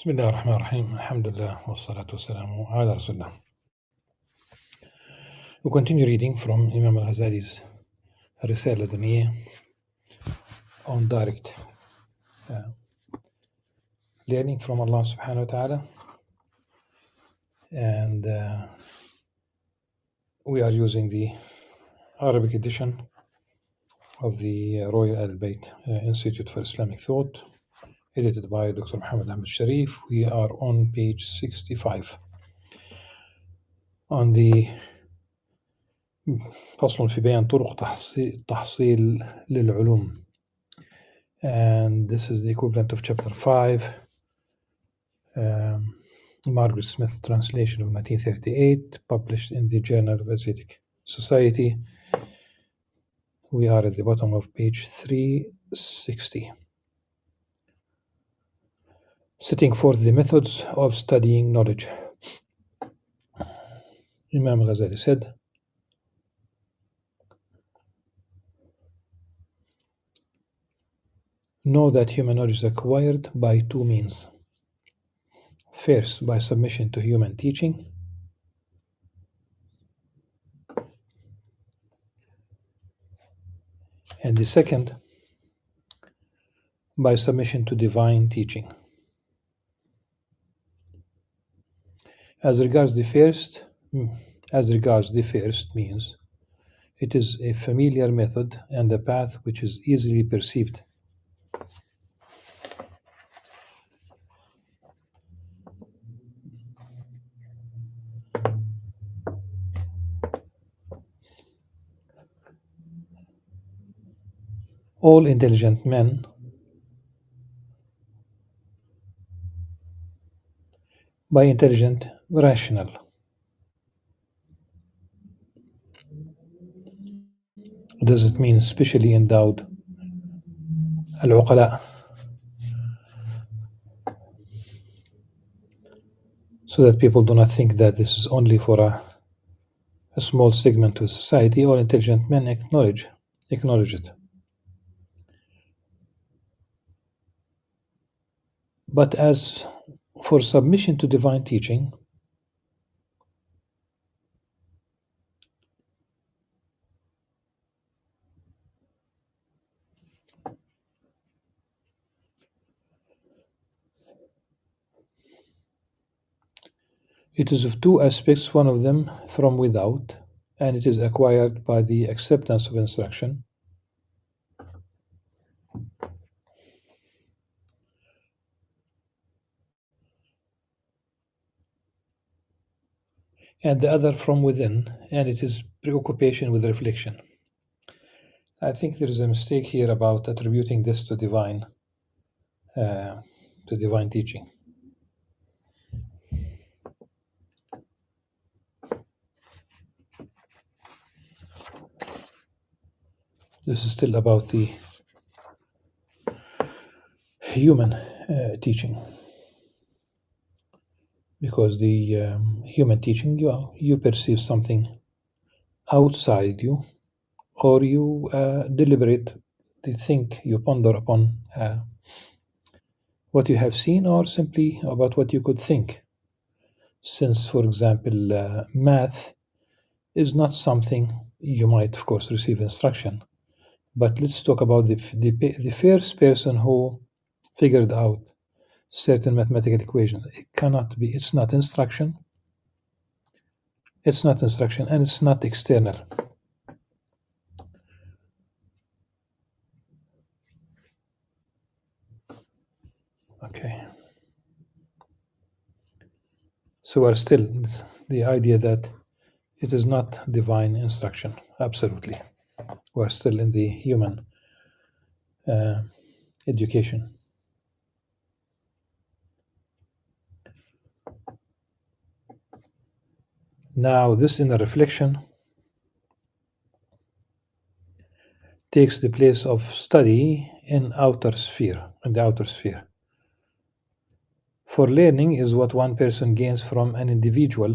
بسم الله الرحمن الرحيم الحمد لله والصلاة والسلام على رسول الله. We continue reading from Imam Al-Ghazali's Al-Risala al-Ladunniyyah on direct learning from Allah subhanahu wa ta'ala, and we are using the Arabic edition of the Royal Al-Bayt Institute for Islamic Thought, edited by Dr. Muhammad Ahmed Sharif. We are on page 65 on the فصل في بيان طرق تحصيل للعلوم, and this is the equivalent of chapter 5, Margaret Smith translation of 1938, published in the Journal of Asiatic Society. We are at the bottom of page 360. Setting forth the methods of studying knowledge. Imam Al-Ghazali said, know that human knowledge is acquired by two means. First, by submission to human teaching, and the second, by submission to divine teaching. As regards the first means, it is a familiar method and a path which is easily perceived. All intelligent men by intelligent, rational. Does it mean specially endowed al-uqala, so that people do not think that this is only for a small segment of society? All intelligent men acknowledge it. But as for submission to divine teaching, it is of two aspects, one of them from without, and it is acquired by the acceptance of instruction. And the other from within, and it is preoccupation with reflection. I think there is a mistake here about attributing this to divine teaching. This is still about the human teaching, because the human teaching, you perceive something outside you, or you deliberate, you think, you ponder upon what you have seen, or simply about what you could think. Since, for example, math is not something you might, of course, receive instruction. But let's talk about the first person who figured out certain mathematical equation. It's not instruction, and it's not external. Okay. So we're still the idea that it is not divine instruction. Absolutely. We're still in the human education. Now, this inner reflection takes the place of study in the outer sphere. For learning is what one person gains from an individual,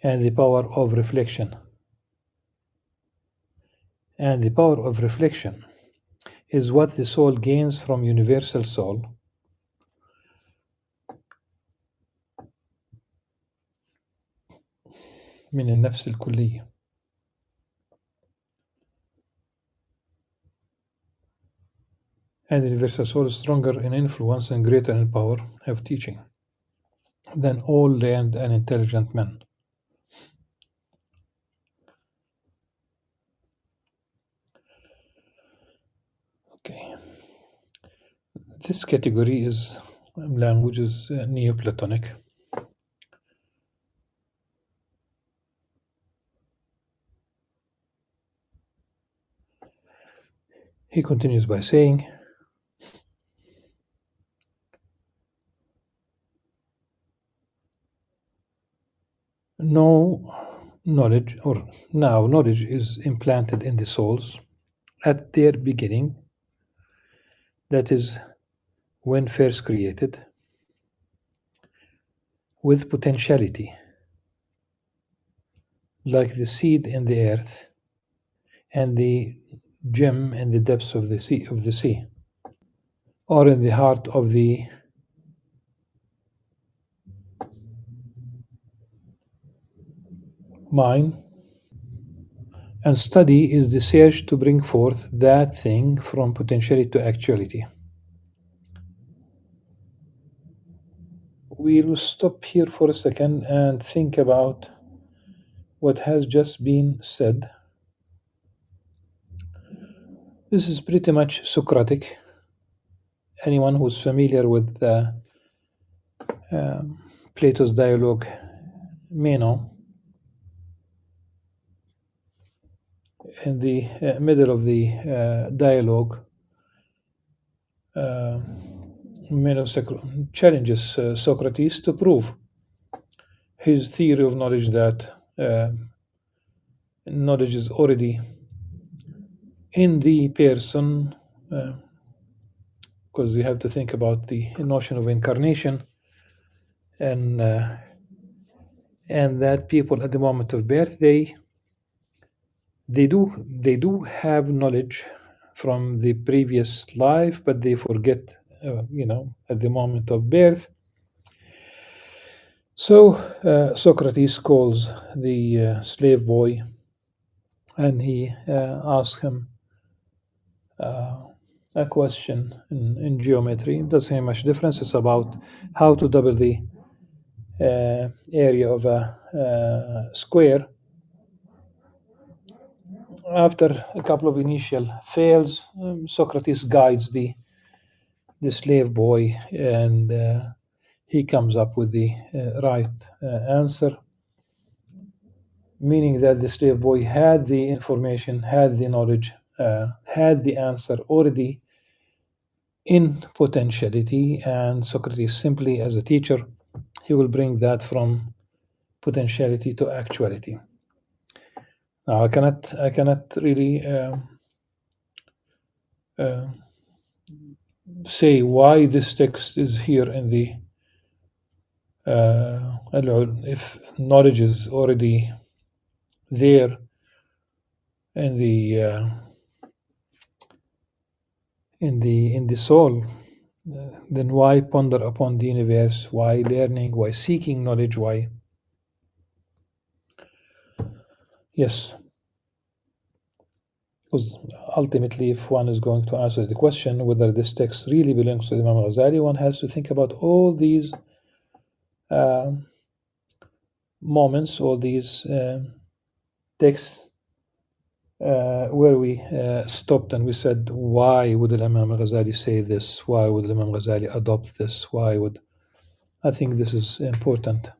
and the power of reflection is what the soul gains from universal soul, من النفس الكلية. And the universal soul is stronger in influence and greater in power of teaching than all learned and intelligent men. Okay. This category is languages Neoplatonic. He continues by saying, now knowledge is implanted in the souls at their beginning, that is, when first created, with potentiality, like the seed in the earth and the gem in the depths of the sea, or in the heart of the mind. And study is the search to bring forth that thing from potentiality to actuality. We'll stop here for a second and think about what has just been said. This is pretty much Socratic. Anyone who's familiar with Plato's dialogue may know. In the middle of the dialogue, Meno challenges Socrates to prove his theory of knowledge, that knowledge is already in the person, because you have to think about the notion of incarnation, and that people at the moment of birth, they do have knowledge from the previous life, but they forget, at the moment of birth. So Socrates calls the slave boy, and he asks him a question in geometry. It doesn't make much difference. It's about how to double the area of a square. After a couple of initial fails, Socrates guides the slave boy, and he comes up with the right answer, meaning that the slave boy had the information, had the knowledge, had the answer already in potentiality, and Socrates simply, as a teacher, he will bring that from potentiality to actuality. Now, I cannot really say why this text is here in the if knowledge is already there in the soul, then why ponder upon the universe? Why learning? Why seeking knowledge? Why? Yes, because ultimately, if one is going to answer the question whether this text really belongs to Imam Ghazali, one has to think about all these moments, all these texts where we stopped and we said, why would Imam Ghazali say this? Why would Imam Ghazali adopt this? Why would... I think this is important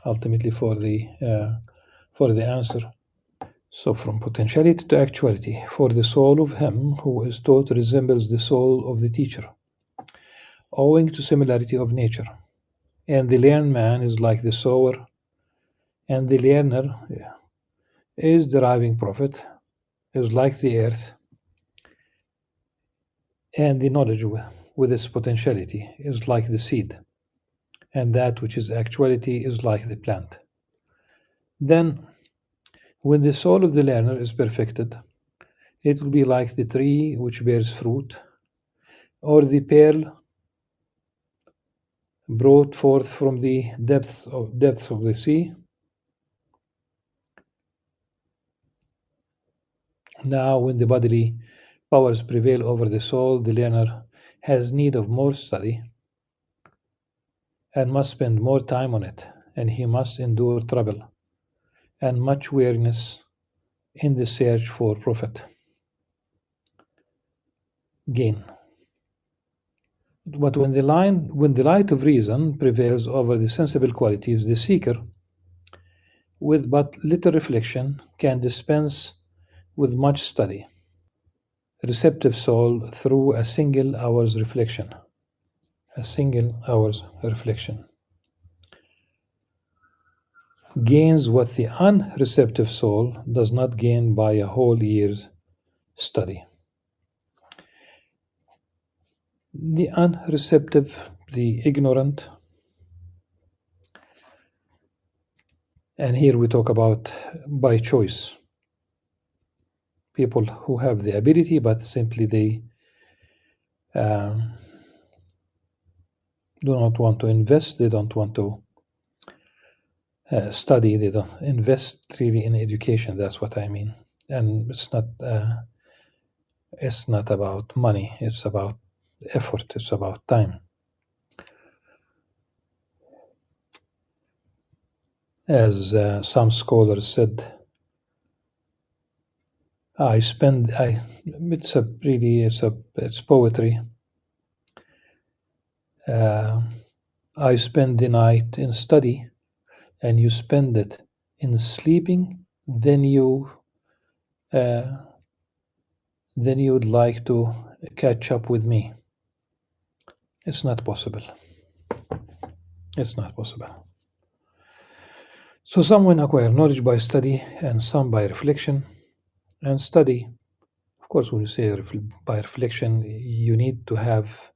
ultimately for the answer. So from potentiality to actuality, for the soul of him who is taught resembles the soul of the teacher, owing to similarity of nature. And the learned man is like the sower, and the learner is deriving profit, is like the earth, and the knowledge with its potentiality is like the seed, and that which is actuality is like the plant. Then, when the soul of the learner is perfected, It will be like the tree which bears fruit, or the pearl brought forth from the depths of the sea. Now, when the bodily powers prevail over the soul, the learner has need of more study and must spend more time on it, and he must endure trouble and much weariness in the search for profit gain. But when the light of reason prevails over the sensible qualities, the seeker, with but little reflection, can dispense with much study. Receptive soul, through a single hour's reflection. A single hour's reflection gains what the unreceptive soul does not gain by a whole year's study. The unreceptive, the ignorant, and here we talk about by choice. People who have the ability, but simply they do not want to invest, they don't want to study, they don't invest really in education. That's what I mean. And it's not about money, it's about effort, it's about time. As some scholars said, it's poetry. I spend the night in study, and you spend it in sleeping. Then you'd like to catch up with me. It's not possible. It's not possible. So some will acquire knowledge by study, and some by reflection. And study, of course, when you say by reflection, you need to have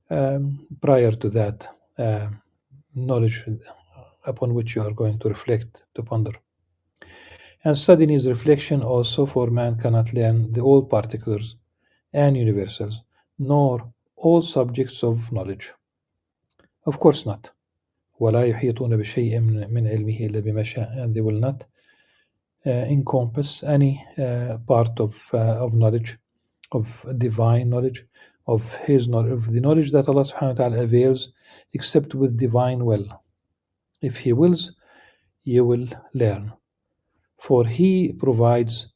prior to that knowledge upon which you are going to reflect, to ponder. And study needs reflection also, for man cannot learn the all particulars and universals, nor all subjects of knowledge. Of course not. وَلَا يُحِيطُونَ بِشَيْءٍ مِنْ عِلْمِهِ إِلَّا بِمَا شَاءَ. And they will not encompass any part of knowledge, of divine knowledge, of his knowledge, of the knowledge that Allah subhanahu wa ta'ala avails, except with divine will. If he wills, you will learn. For he provides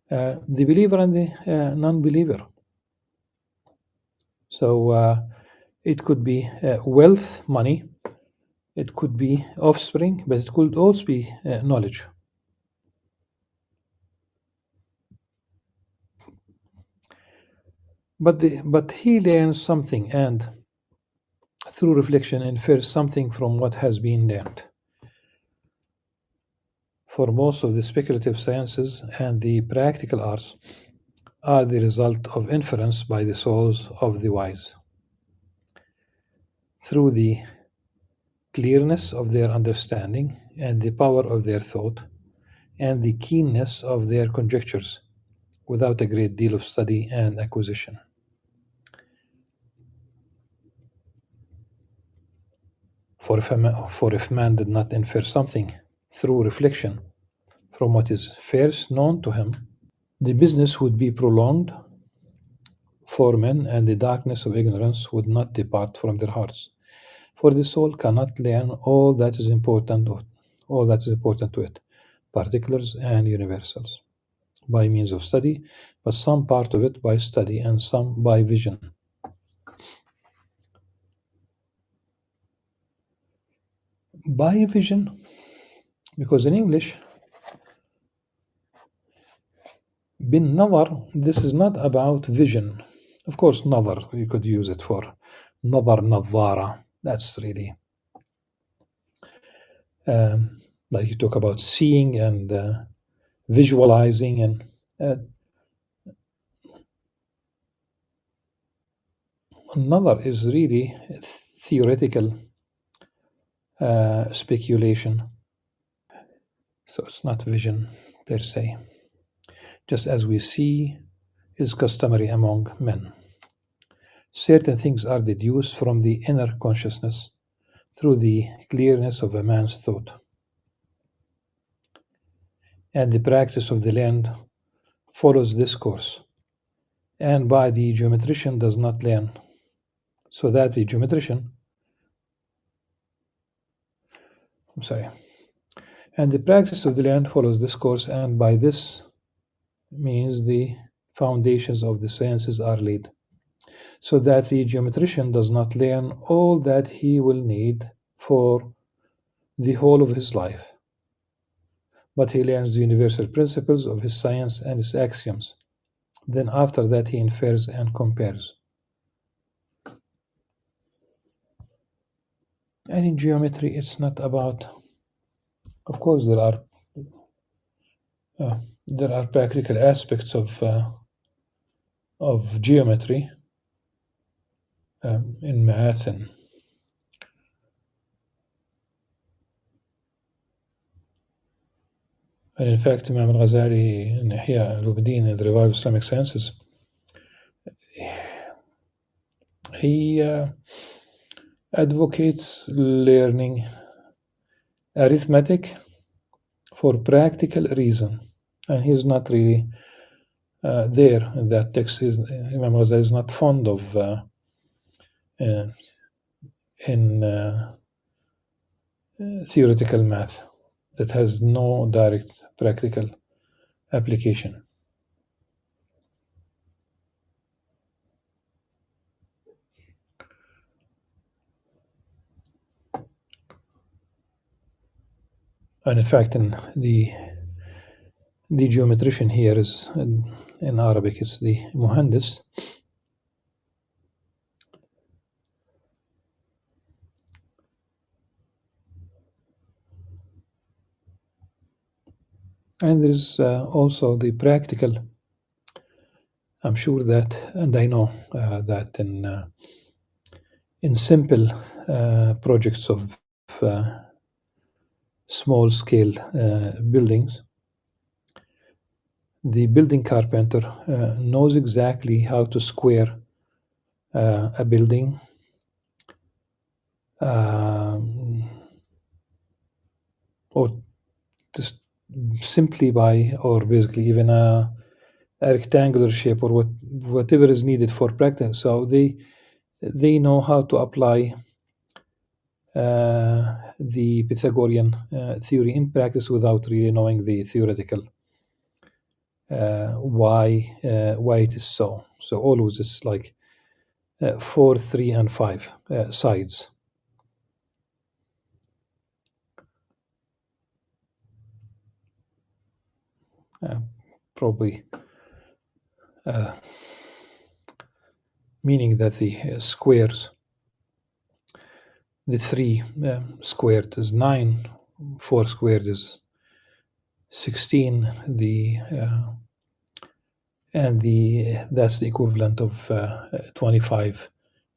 the believer and the non-believer. So it could be wealth, money, it could be offspring, but it could also be knowledge. But he learns something, and through reflection infers something from what has been learned. For most of the speculative sciences and the practical arts are the result of inference by the souls of the wise. Through the clearness of their understanding and the power of their thought and the keenness of their conjectures, without a great deal of study and acquisition. For if man did not infer something through reflection from what is first known to him, the business would be prolonged for men, and the darkness of ignorance would not depart from their hearts. For the soul cannot learn all that is important to it, particulars and universals, by means of study, but some part of it by study and some by vision. By vision, because in English, bin nazar, this is not about vision. Of course, nazar, you could use it for nazar, nazara. That's really like you talk about seeing and visualizing, and nazar is really theoretical speculation. So it's not vision per se. just as we see is customary among men. Certain things are deduced from the inner consciousness through the clearness of a man's thought. And the practice of the learned follows this course, and by the geometrician does not learn, so that the geometrician, and the practice of the learned follows this course, and by this means the foundations of the sciences are laid, so that the geometrician does not learn all that he will need for the whole of his life, but he learns the universal principles of his science and its axioms. Then after that he infers and compares. And in geometry it's not about, of course there are practical aspects of geometry in math, and in fact Imam Al-Ghazali in Ihya al-Ulumuddin in the Revival of Islamic Sciences, he advocates learning arithmetic for practical reason, and he's not really there in that text. Imam Ghazali is not fond of theoretical math that has no direct practical application. And in fact, in the geometrician here is in Arabic it's the muhandis. And there is also the practical. I'm sure that, and I know that in simple projects of small scale buildings, the building carpenter knows exactly how to square a building or just simply by, or basically even a rectangular shape or whatever is needed for practice. So they know how to apply the Pythagorean theory in practice without really knowing the theoretical why it is so. So always it's like 4, 3, and 5 sides. Probably meaning that the squares, the 3 squared is 9, 4 squared is 16, and that's the equivalent of 25,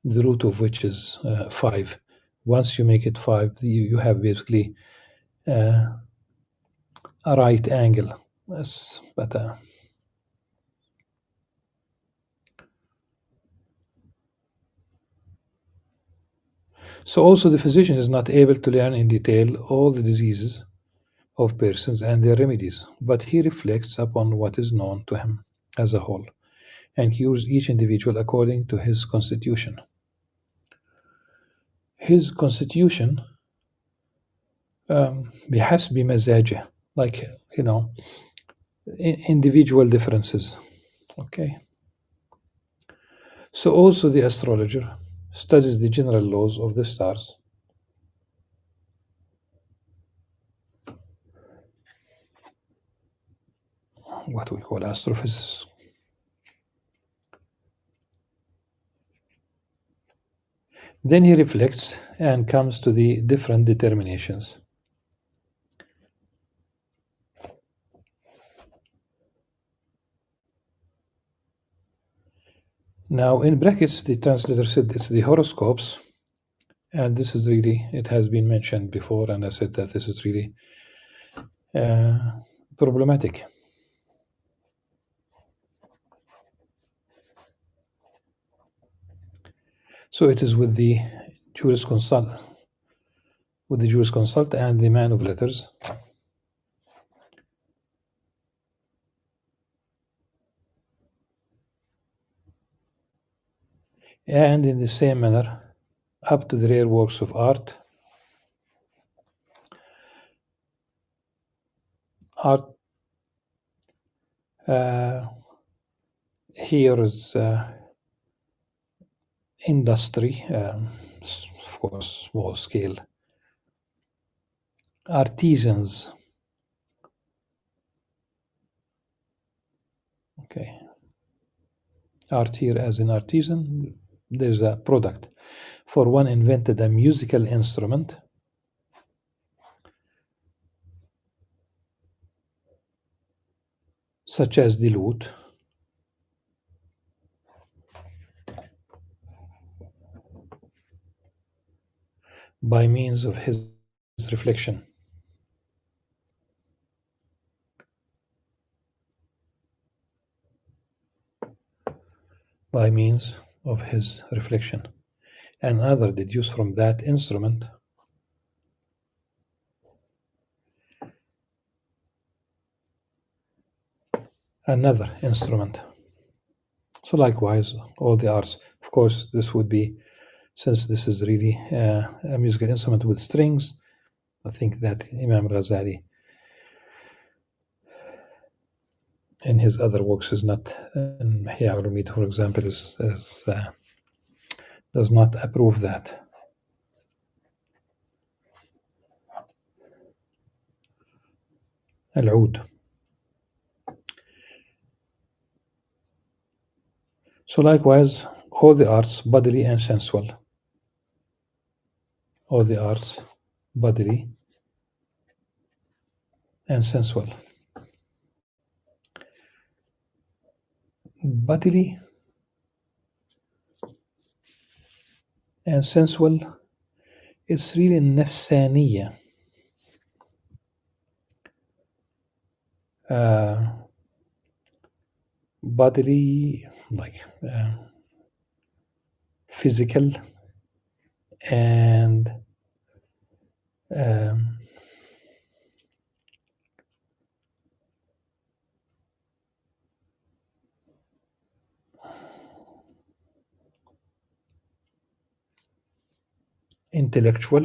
the root of which is 5. Once you make it 5, you have basically a right angle. But so also the physician is not able to learn in detail all the diseases of persons and their remedies, but he reflects upon what is known to him as a whole and cures each individual according to his constitution. His constitution بحسب مزاجه, like, individual differences. Okay. So also the astrologer studies the general laws of the stars. What we call astrophysics. Then he reflects and comes to the different determinations. Now in brackets the translator said it's the horoscopes, and this is really, it has been mentioned before, and I said that this is really problematic. So it is with the jurisconsult, and the man of letters. And in the same manner, up to the rare works of art. Here is industry, of course, small scale. Artisans. Okay. Art here as an artisan. There's a product. For one invented a musical instrument such as the lute, by means of his reflection. By means of his reflection. And other deduce from that instrument another instrument. So likewise, all the arts. Of course, this would be, since this is really a musical instrument with strings, I think that Imam Al-Ghazali in his other works is not, in Ihya Ulumuddin, for example, does not approve that. Al-Oud. So likewise, all the arts, bodily and sensual. All the arts, bodily and sensual. Bodily and sensual, it's really nafsaniya. Bodily, like physical and intellectual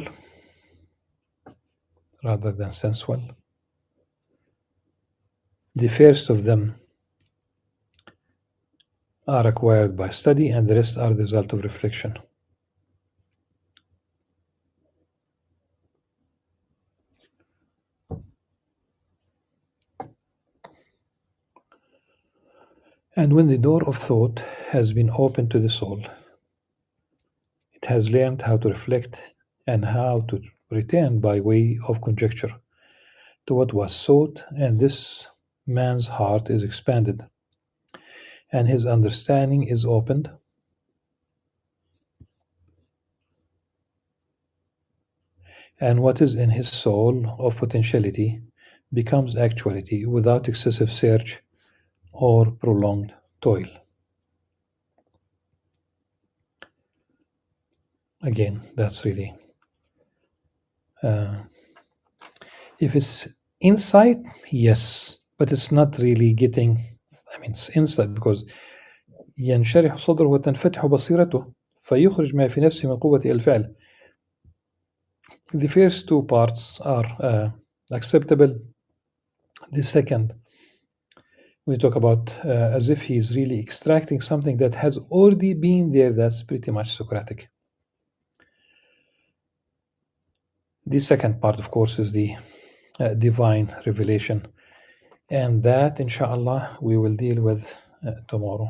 rather than sensual. The first of them are acquired by study, and the rest are the result of reflection. And when the door of thought has been opened to the soul, it has learned how to reflect and how to return by way of conjecture to what was sought, and this man's heart is expanded, and his understanding is opened, and what is in his soul of potentiality becomes actuality without excessive search or prolonged toil. Again, that's really, if it's insight, yes, but it's not really getting, it's insight because ينشرح صدره وتنفتح بصيرته فيخرج ما في نفسه من قوة الفعل. The first two parts are acceptable. The second, we talk about as if he is really extracting something that has already been there, that's pretty much Socratic. The second part, of course, is the divine revelation, and that, inshallah, we will deal with tomorrow.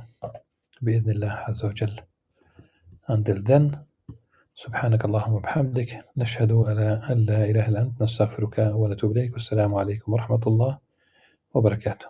بإذن الله عز وجل. Until then, سبحانك اللهم وبحمدك نشهد أن لا إله إلا أنت نستغفرك ونتوب إليك والسلام عليكم ورحمة الله وبركاته.